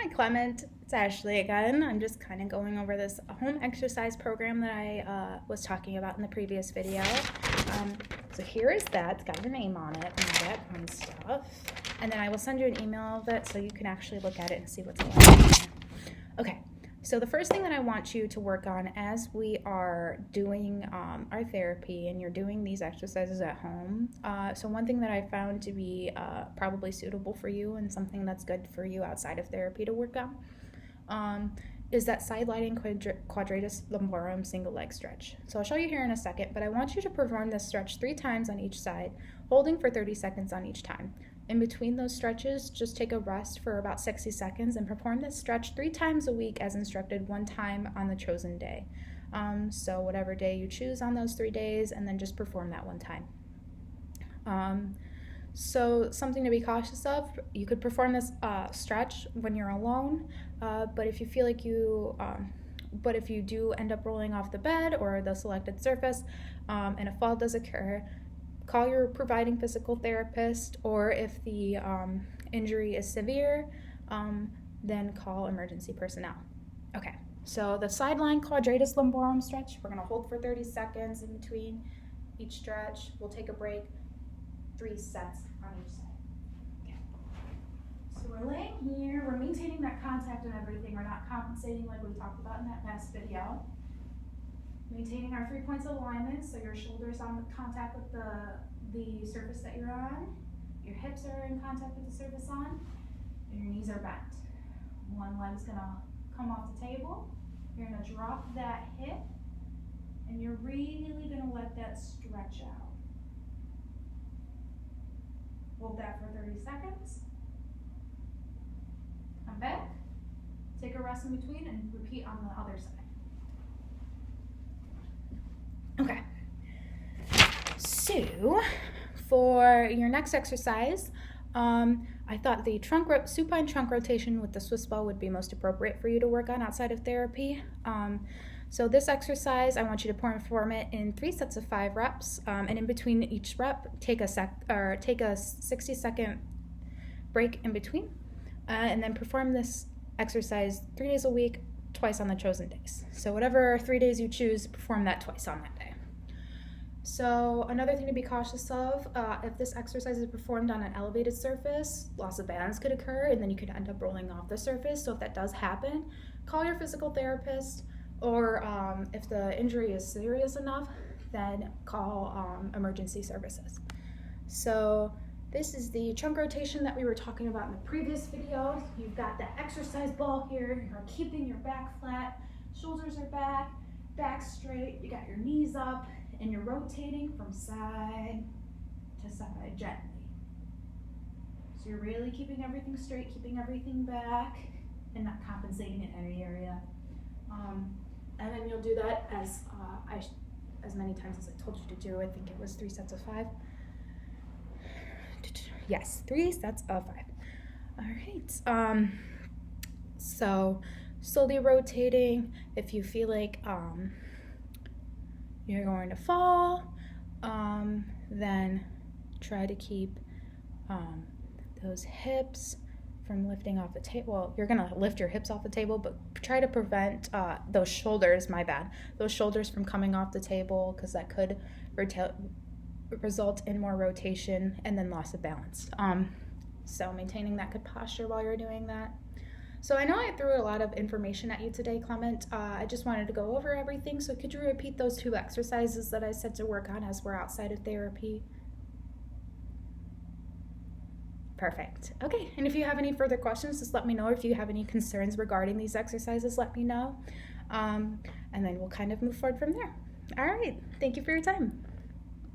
Hi Clement, it's Ashley again. I'm just kind of going over this home exercise program that I was talking about in the previous video. So here is that, it's got your name on it and all that fun stuff. And then I will send you an email of it so you can actually look at it and see what's going on. Okay, so the first thing that I want you to work on as we are doing our therapy and you're doing these exercises at home. So one thing that I found to be probably suitable for you and something that's good for you outside of therapy to work on is that side lying quadratus lumborum single leg stretch. So I'll show you here in a second, but I want you to perform this stretch 3 times on each side, holding for 30 seconds on each time. In between those stretches, just take a rest for about 60 seconds and perform this stretch 3 times a week as instructed, 1 time on the chosen day. So whatever day you choose on those 3 days, and then just perform that 1 time. So something to be cautious of, you could perform this stretch when you're alone, but if you feel like but if you do end up rolling off the bed or the selected surface and a fall does occur, call your providing physical therapist, or if the injury is severe, then call emergency personnel. Okay, so the sideline quadratus lumborum stretch, we're going to hold for 30 seconds in between each stretch. We'll take a break, 3 sets on each side. Okay. So we're laying here, we're maintaining that contact and everything. We're not compensating like we talked about in that last video. Maintaining our 3 points of alignment, so your shoulders on contact with the surface that you're on, your hips are in contact with the surface on, and your knees are bent. One leg's gonna come off the table. You're gonna drop that hip, and you're really gonna let that stretch out. Hold that for 30 seconds. Come back, take a rest in between, and repeat on the other side. Okay, so for your next exercise, I thought the supine trunk rotation with the Swiss ball would be most appropriate for you to work on outside of therapy. So this exercise, I want you to perform it in 3 sets of 5 reps, and in between each rep, take a 60-second break in between, and then perform this exercise 3 days a week, twice on the chosen days. So whatever 3 days you choose, perform that twice on that day. So another thing to be cautious of, if this exercise is performed on an elevated surface, loss of balance could occur and then you could end up rolling off the surface. So if that does happen, call your physical therapist, or if the injury is serious enough, then call emergency services. So this is the trunk rotation that we were talking about in the previous video. You've got the exercise ball here. You're keeping your back flat, shoulders are back, back straight. You got your knees up, and you're rotating from side to side gently. So you're really keeping everything straight, keeping everything back, and not compensating in any area. And then you'll do that as many times as I told you to do. I think it was 3 sets of 5. Yes, 3 sets of 5. All right. So slowly rotating. If you feel like you're going to fall, then try to keep those hips from lifting off the table. Well, you're gonna lift your hips off the table, but try to prevent those shoulders from coming off the table, because that could result in more rotation and then loss of balance. So maintaining that good posture while you're doing that. So I know I threw a lot of information at you today, Clement. I just wanted to go over everything. So could you repeat those 2 exercises that I said to work on as we're outside of therapy? Perfect. Okay, and if you have any further questions, just let me know. If you have any concerns regarding these exercises, let me know. And then we'll kind of move forward from there. All right, thank you for your time.